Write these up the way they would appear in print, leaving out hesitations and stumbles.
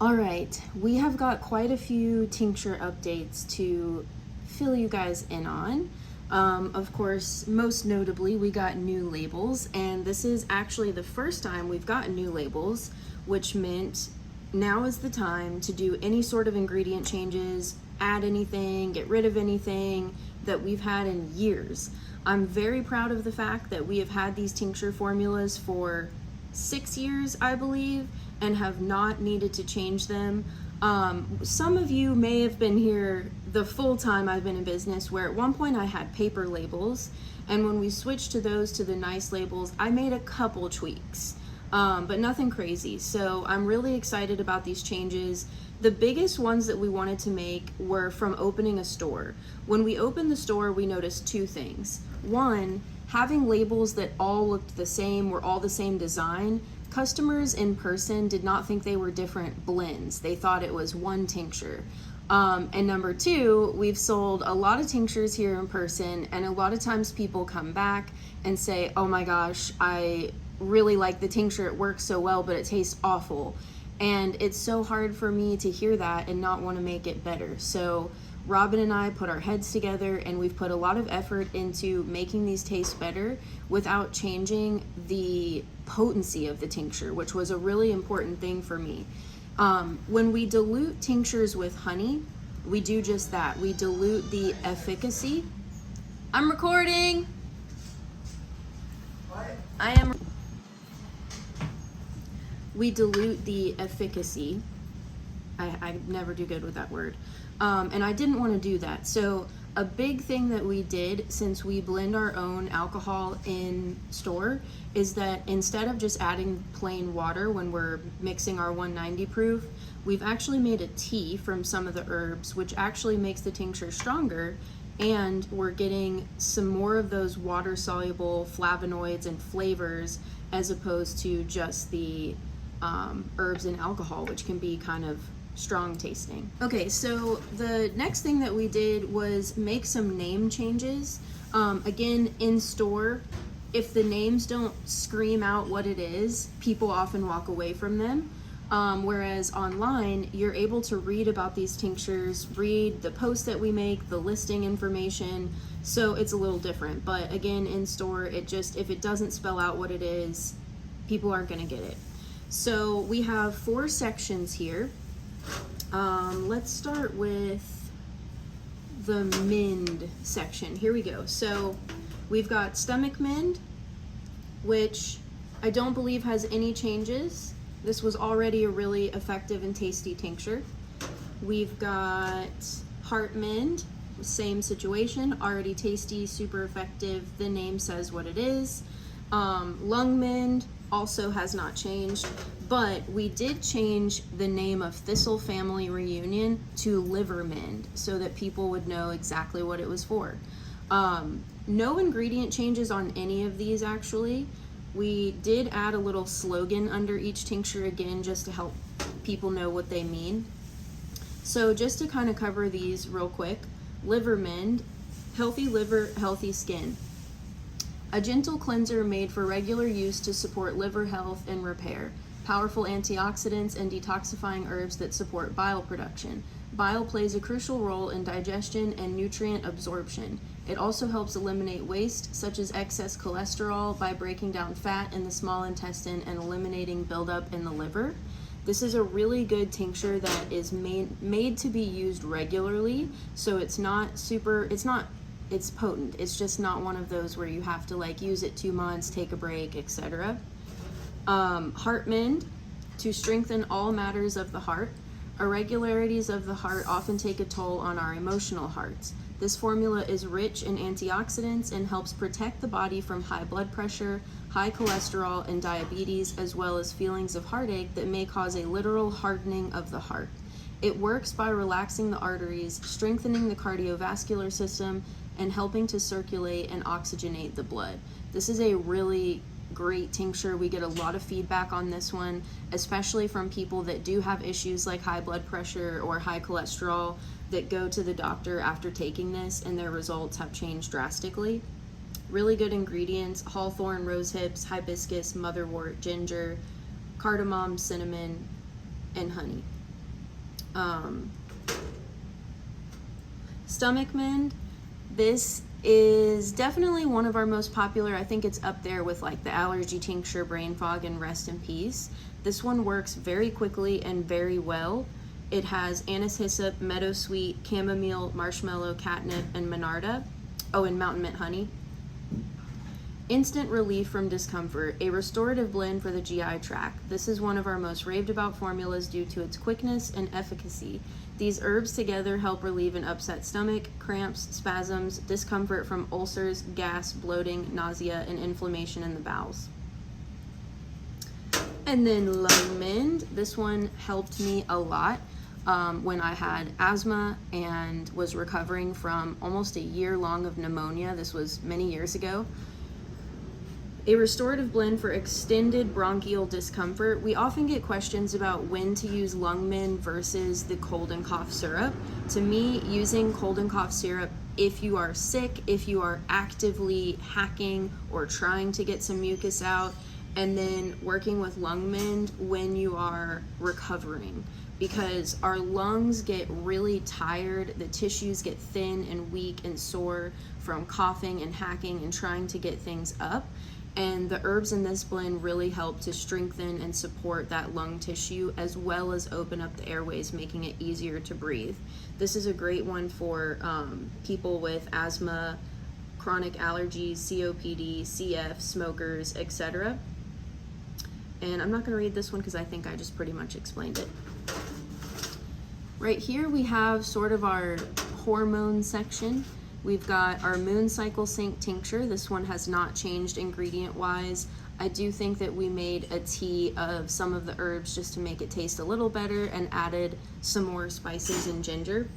All right, we have got quite a few tincture updates to fill you guys in on. Of course, most notably, we got new labels, and this is actually the first time we've gotten new labels, which meant now is the time to do any sort of ingredient changes, add anything, get rid of anything that we've had in years. I'm very proud of the fact that we have had these tincture formulas for 6 years, I believe, and have not needed to change them. Some of you may have been here the full time I've been in business, where at one point I had paper labels, and when we switched to those, to the nice labels, I made a couple tweaks, but nothing crazy. So I'm really excited about these changes. The biggest ones that we wanted to make were from opening a store. When we opened the store, we noticed two things. One, having labels that all looked the same, were all the same design. Customers in person did not think they were different blends. They thought it was one tincture. And number two, we've sold a lot of tinctures here in person, and a lot of times people come back and say, oh my gosh, I really like the tincture, it works so well, but it tastes awful. And it's so hard for me to hear that and not want to make it better. So Robin and I put our heads together, and we've put a lot of effort into making these taste better without changing the potency of the tincture, which was a really important thing for me. When we dilute tinctures with honey, we do just that. We dilute the efficacy. I'm recording. What? I am. We dilute the efficacy. I never do good with that word. And I didn't want to do that. So a big thing that we did, since we blend our own alcohol in store, is that instead of just adding plain water when we're mixing our 190 proof, we've actually made a tea from some of the herbs, which actually makes the tincture stronger, and we're getting some more of those water-soluble flavonoids and flavors as opposed to just the herbs and alcohol, which can be kind of strong tasting. Okay, so the next thing that we did was make some name changes. Again, in store, if the names don't scream out what it is, people often walk away from them. Whereas online, you're able to read about these tinctures, read the posts that we make, the listing information, so it's a little different. But again, in store, it just, if it doesn't spell out what it is, people aren't gonna get it. So we have 4 sections here. Let's start with the mend section. Here we go. So we've got stomach mend, which I don't believe has any changes. This was already a really effective and tasty tincture. We've got heart mend, same situation, already tasty, super effective. The name says what it is. Lung mend also has not changed, but we did change the name of Thistle Family Reunion to Liver Mend so that people would know exactly what it was for. No ingredient changes on any of these actually. We did add a little slogan under each tincture again, just to help people know what they mean. So just to kind of cover these real quick, Liver Mend, healthy liver, healthy skin. A gentle cleanser made for regular use to support liver health and repair. Powerful antioxidants and detoxifying herbs that support bile production. Bile plays a crucial role in digestion and nutrient absorption. It also helps eliminate waste, such as excess cholesterol, by breaking down fat in the small intestine and eliminating buildup in the liver. This is a really good tincture that is made to be used regularly, so it's potent. It's just not one of those where you have to like use it 2 months, take a break, etc. Heart mend, to strengthen all matters of the heart. Irregularities of the heart often take a toll on our emotional hearts. This formula is rich in antioxidants and helps protect the body from high blood pressure, high cholesterol, and diabetes, as well as feelings of heartache that may cause a literal hardening of the heart. It works by relaxing the arteries, strengthening the cardiovascular system, and helping to circulate and oxygenate the blood. This is a really great tincture. We get a lot of feedback on this one, especially from people that do have issues like high blood pressure or high cholesterol that go to the doctor after taking this and their results have changed drastically. Really good ingredients: hawthorn, rose hips, hibiscus, motherwort, ginger, cardamom, cinnamon, and honey. Stomach mend. This is definitely one of our most popular. I think it's up there with like the allergy tincture, brain fog, and rest in peace. This one works very quickly and very well. It has anise, hyssop, meadowsweet, chamomile, marshmallow, catnip, and monarda. Oh, and mountain mint honey. Instant relief from discomfort, a restorative blend for the GI tract. This is one of our most raved about formulas due to its quickness and efficacy. These herbs together help relieve an upset stomach, cramps, spasms, discomfort from ulcers, gas, bloating, nausea, and inflammation in the bowels. And then lung mend. This one helped me a lot when I had asthma and was recovering from almost a year long of pneumonia. This was many years ago. A restorative blend for extended bronchial discomfort. We often get questions about when to use lung mend versus the cold and cough syrup. To me, using cold and cough syrup, if you are sick, if you are actively hacking or trying to get some mucus out, and then working with lung mend when you are recovering, because our lungs get really tired, the tissues get thin and weak and sore from coughing and hacking and trying to get things up. And the herbs in this blend really help to strengthen and support that lung tissue, as well as open up the airways, making it easier to breathe. This is a great one for people with asthma, chronic allergies, COPD, CF, smokers, etc. And I'm not going to read this one because I think I just pretty much explained it. Right here we have sort of our hormone section. We've got our moon cycle sync tincture. This one has not changed ingredient wise. I do think that we made a tea of some of the herbs just to make it taste a little better and added some more spices and ginger.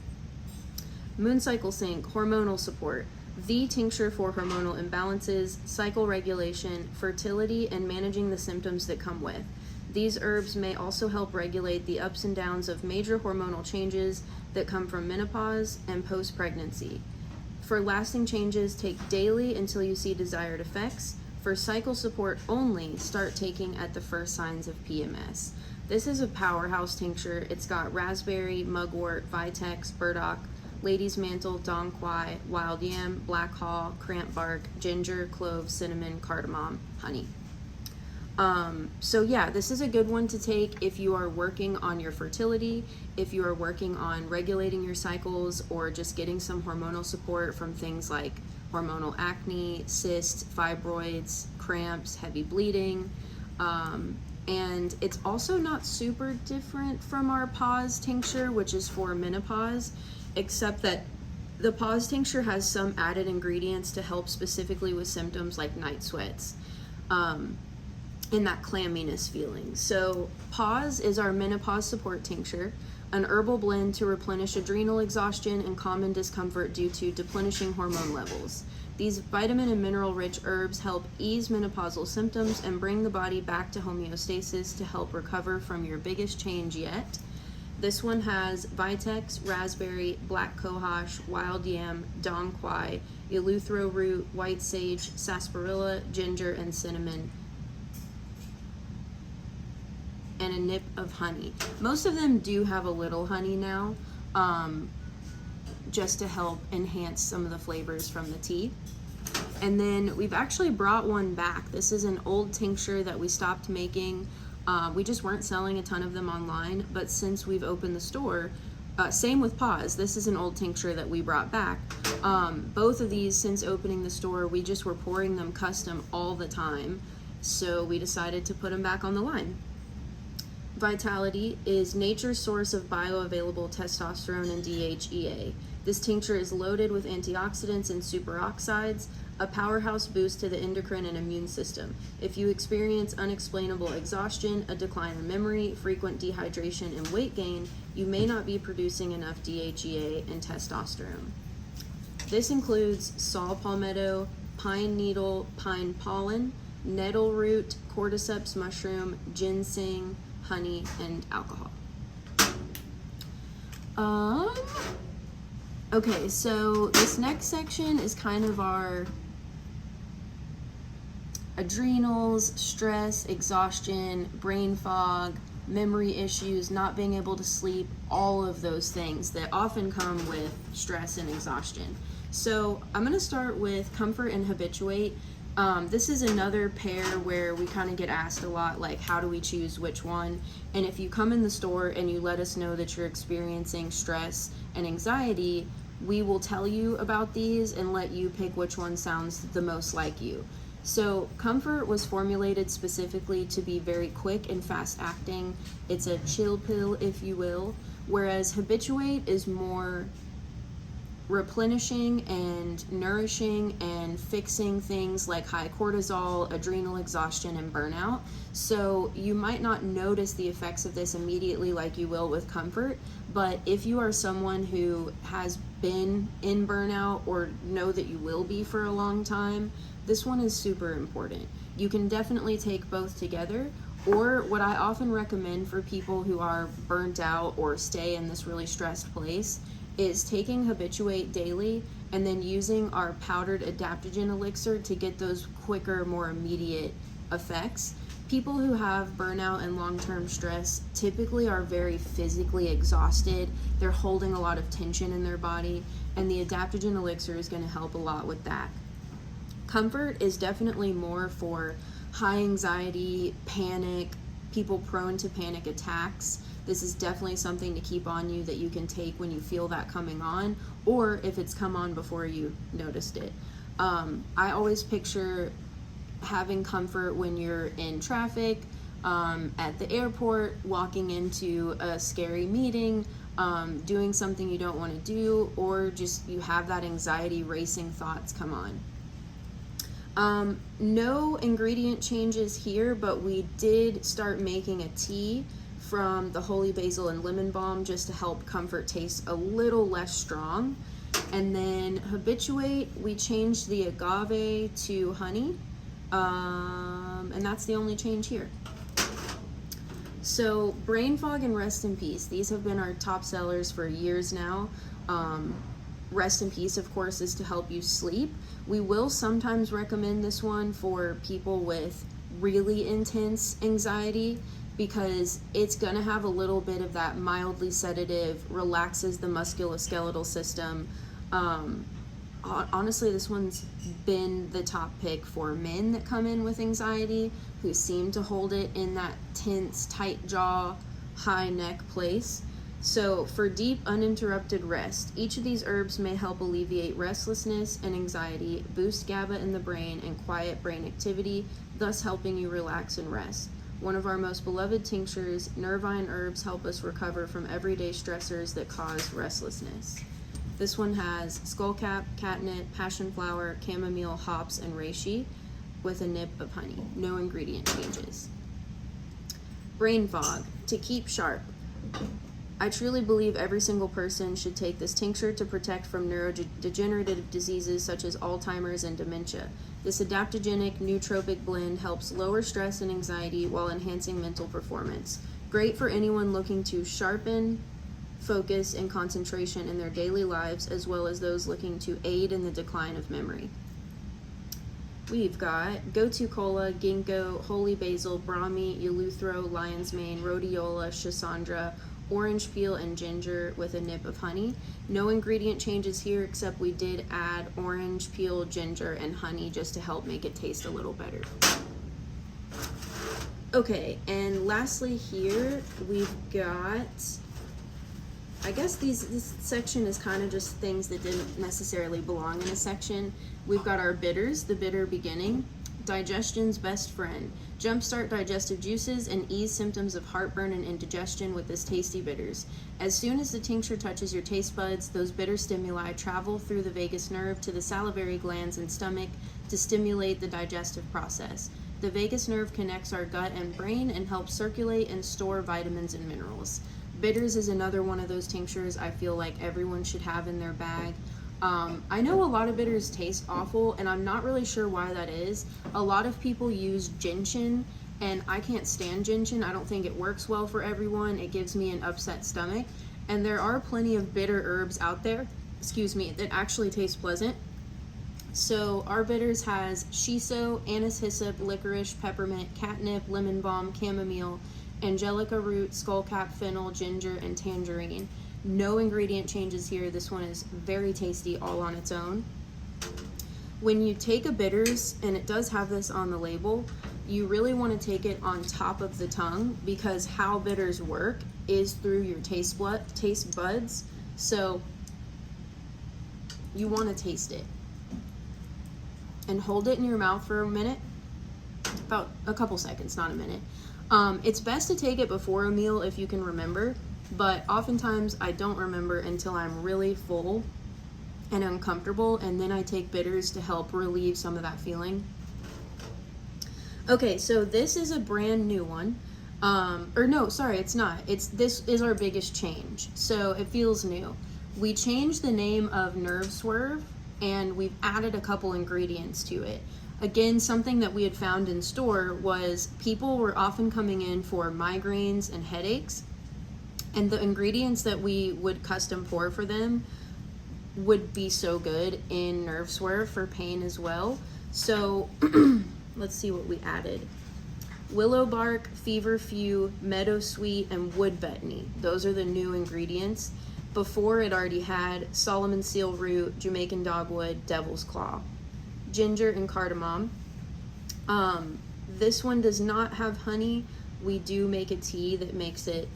Moon cycle sync, hormonal support. The tincture for hormonal imbalances, cycle regulation, fertility, and managing the symptoms that come with. These herbs may also help regulate the ups and downs of major hormonal changes that come from menopause and post-pregnancy. For lasting changes, take daily until you see desired effects. For cycle support only, start taking at the first signs of PMS. This is a powerhouse tincture. It's got raspberry, mugwort, vitex, burdock, lady's mantle, dong quai, wild yam, black haw, cramp bark, ginger, clove, cinnamon, cardamom, honey. So yeah, this is a good one to take if you are working on your fertility, if you are working on regulating your cycles, or just getting some hormonal support from things like hormonal acne, cysts, fibroids, cramps, heavy bleeding. And it's also not super different from our pause tincture, which is for menopause, except that the pause tincture has some added ingredients to help specifically with symptoms like night sweats. And that clamminess feeling. So pause is our menopause support tincture, an herbal blend to replenish adrenal exhaustion and common discomfort due to deplenishing hormone levels. These vitamin and mineral rich herbs help ease menopausal symptoms and bring the body back to homeostasis to help recover from your biggest change yet. This one has vitex, raspberry, black cohosh, wild yam, dong quai, eleuthero root, white sage, sarsaparilla, ginger, and cinnamon, and a nip of honey. Most of them do have a little honey now, just to help enhance some of the flavors from the tea. And then we've actually brought one back. This is an old tincture that we stopped making. We just weren't selling a ton of them online, but since we've opened the store, same with pause, this is an old tincture that we brought back. Both of these, since opening the store, we just were pouring them custom all the time, so we decided to put them back on the line. Vitality is nature's source of bioavailable testosterone and DHEA. This tincture is loaded with antioxidants and superoxides, a powerhouse boost to the endocrine and immune system. If you experience unexplainable exhaustion, a decline in memory, frequent dehydration, and weight gain, you may not be producing enough DHEA and testosterone. This includes saw palmetto, pine needle, pine pollen, nettle root, cordyceps mushroom, ginseng, honey, and alcohol. Okay, so this next section is kind of our adrenals, stress, exhaustion, brain fog, memory issues, not being able to sleep, all of those things that often come with stress and exhaustion. So I'm going to start with comfort and habituate. This is another pair where we kind of get asked a lot, like, how do we choose which one? And if you come in the store and you let us know that you're experiencing stress and anxiety, we will tell you about these and let you pick which one sounds the most like you. So comfort was formulated specifically to be very quick and fast acting. It's a chill pill, if you will, whereas habituate is more replenishing and nourishing and fixing things like high cortisol, adrenal exhaustion, and burnout. So you might not notice the effects of this immediately like you will with comfort, but if you are someone who has been in burnout or know that you will be for a long time, this one is super important. You can definitely take both together, or what I often recommend for people who are burnt out or stay in this really stressed place is taking habituate daily and then using our powdered adaptogen elixir to get those quicker, more immediate effects. People who have burnout and long-term stress typically are very physically exhausted. They're holding a lot of tension in their body, and the adaptogen elixir is going to help a lot with that. Comfort is definitely more for high anxiety, panic, people prone to panic attacks. This is definitely something to keep on you that you can take when you feel that coming on, or if it's come on before you noticed it. I always picture having comfort when you're in traffic, at the airport, walking into a scary meeting, doing something you don't want to do, or just you have that anxiety racing thoughts come on. No ingredient changes here, but we did start making a tea from the holy basil and lemon balm just to help comfort taste a little less strong. And then habituate, we changed the agave to honey, and that's the only change here. So brain fog and rest in peace, these have been our top sellers for years now. Rest in peace, of course, is to help you sleep. We will sometimes recommend this one for people with really intense anxiety because it's gonna have a little bit of that mildly sedative, relaxes the musculoskeletal system. Honestly, this one's been the top pick for men that come in with anxiety who seem to hold it in that tense, tight jaw, high neck place. So for deep, uninterrupted rest, each of these herbs may help alleviate restlessness and anxiety, boost GABA in the brain, and quiet brain activity, thus helping you relax and rest. One of our most beloved tinctures, nervine herbs help us recover from everyday stressors that cause restlessness. This one has skullcap, catnip, passion flower, chamomile, hops, and reishi with a nip of honey. No ingredient changes. Brain fog, to keep sharp. I truly believe every single person should take this tincture to protect from neurodegenerative diseases such as Alzheimer's and dementia. This adaptogenic nootropic blend helps lower stress and anxiety while enhancing mental performance. Great for anyone looking to sharpen focus and concentration in their daily lives, as well as those looking to aid in the decline of memory. We've got gotu kola, ginkgo, holy basil, brahmi, eleuthero, lion's mane, rhodiola, schisandra, orange peel, and ginger with a nip of honey. No ingredient changes here, except we did add orange peel, ginger, and honey just to help make it taste a little better. Okay, and lastly here we've got, I guess this section is kind of just things that didn't necessarily belong in a section. We've got our bitters, the bitter beginning, digestion's best friend. Jumpstart digestive juices and ease symptoms of heartburn and indigestion with this tasty bitters. As soon as the tincture touches your taste buds, those bitter stimuli travel through the vagus nerve to the salivary glands and stomach to stimulate the digestive process. The vagus nerve connects our gut and brain and helps circulate and store vitamins and minerals. Bitters is another one of those tinctures I feel like everyone should have in their bag. I know a lot of bitters taste awful, and I'm not really sure why that is. A lot of people use gentian, and I can't stand gentian. I don't think it works well for everyone. It gives me an upset stomach. And there are plenty of bitter herbs out there, that actually taste pleasant. So our bitters has shiso, anise hyssop, licorice, peppermint, catnip, lemon balm, chamomile, angelica root, skullcap, fennel, ginger, and tangerine. No ingredient changes here. This one is very tasty all on its own. When you take a bitters, and it does have this on the label, you really want to take it on top of the tongue, because how bitters work is through your taste buds. So you want to taste it and hold it in your mouth for a minute, about a couple seconds, not a minute. It's best to take it before a meal if you can remember, but oftentimes I don't remember until I'm really full and uncomfortable, and then I take bitters to help relieve some of that feeling. Okay, so this is a brand new one. Or no, sorry, it's not. This is our biggest change, so it feels new. We changed the name of Nerve Swerve, and we've added a couple ingredients to it. Again, something that we had found in store was people were often coming in for migraines and headaches, and the ingredients that we would custom pour for them would be so good in Nerve Swerve for pain as well. So let's see what we added. Willow bark, feverfew, meadowsweet, and wood betony. Those are the new ingredients. Before, it already had Solomon seal root, Jamaican dogwood, devil's claw, ginger, and cardamom. This one does not have honey. We do make a tea that makes it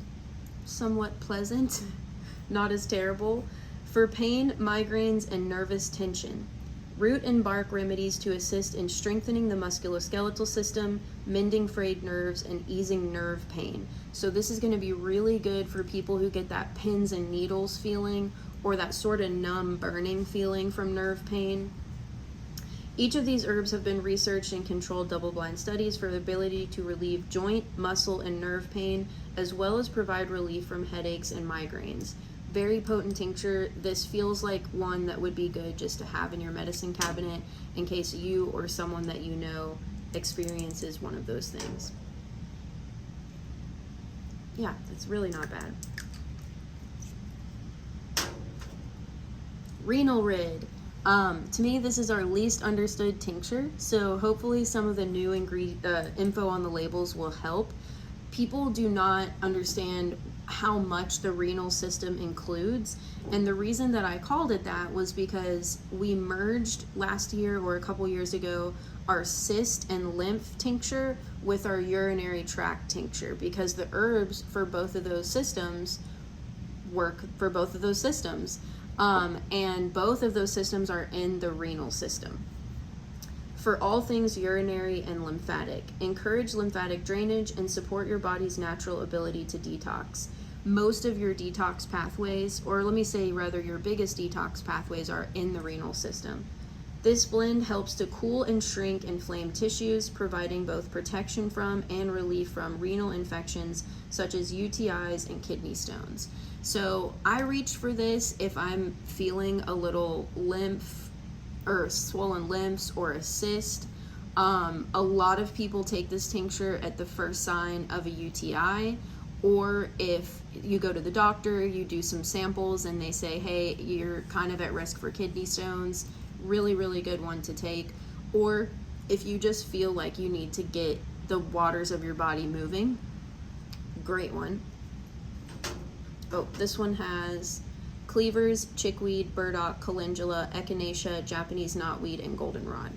somewhat pleasant, not as terrible. For pain, migraines, and nervous tension. Root and bark remedies to assist in strengthening the musculoskeletal system, mending frayed nerves, and easing nerve pain. So this is going to be really good for people who get that pins and needles feeling, or that sort of numb burning feeling from nerve pain. Each of these herbs have been researched in controlled double-blind studies for the ability to relieve joint, muscle, and nerve pain, as well as provide relief from headaches and migraines. Very potent tincture. This feels like one that would be good just to have in your medicine cabinet in case you or someone that you know experiences one of those things. Yeah, it's really not bad. Renal Rid. To me, this is our least understood tincture, so hopefully some of the new info on the labels will help. People do not understand how much the renal system includes, and the reason that I called it that was because we merged last year or a couple years ago our cyst and lymph tincture with our urinary tract tincture, because the herbs for both of those systems work for both of those systems, and both of those systems are in the renal system. For all things urinary and lymphatic, encourage lymphatic drainage and support your body's natural ability to detox. Most of your detox pathways, or let me say rather your biggest detox pathways, are in the renal system. This blend helps to cool and shrink inflamed tissues, providing both protection from and relief from renal infections such as UTIs and kidney stones. So I reach for this if I'm feeling a little lymph or swollen lymphs or a cyst. A lot of people take this tincture at the first sign of a UTI, or if you go to the doctor, you do some samples and they say, hey, you're kind of at risk for kidney stones. Really, really good one to take. Or if you just feel like you need to get the waters of your body moving, great one. Oh, this one has cleavers, chickweed, burdock, calendula, echinacea, Japanese knotweed, and goldenrod.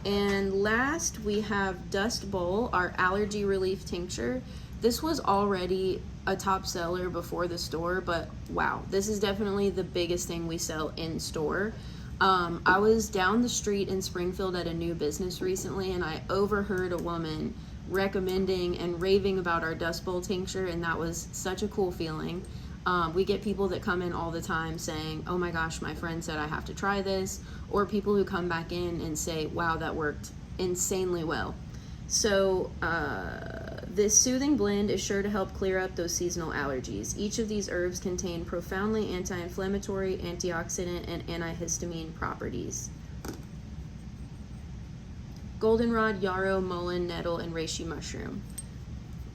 And last, we have Dust Bowl, our allergy relief tincture. This was already a top seller before the store, but wow, this is definitely the biggest thing we sell in store. I was down the street in Springfield at a new business recently, and I overheard a woman recommending and raving about our Dust Bowl tincture, and that was such a cool feeling. We get people that come in all the time saying, oh my gosh, my friend said I have to try this, or people who come back in and say, wow, that worked insanely well. So this soothing blend is sure to help clear up those seasonal allergies. Each of these herbs contain profoundly anti-inflammatory, antioxidant, and antihistamine properties. Goldenrod, yarrow, mullein, nettle, and reishi mushroom.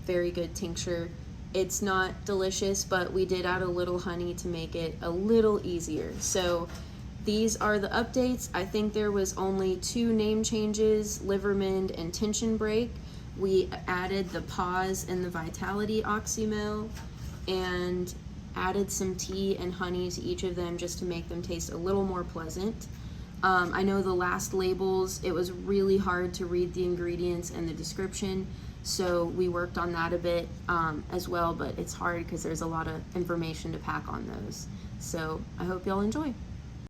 Very good tincture. It's not delicious, but we did add a little honey to make it a little easier. So these are the updates. I think there was only 2 name changes, liver mend and tension break. We added the pause and the vitality oxymel, and added some tea and honey to each of them just to make them taste a little more pleasant. I know the last labels, it was really hard to read the ingredients and the description, so we worked on that a bit as well, but it's hard because there's a lot of information to pack on those. So I hope y'all enjoy.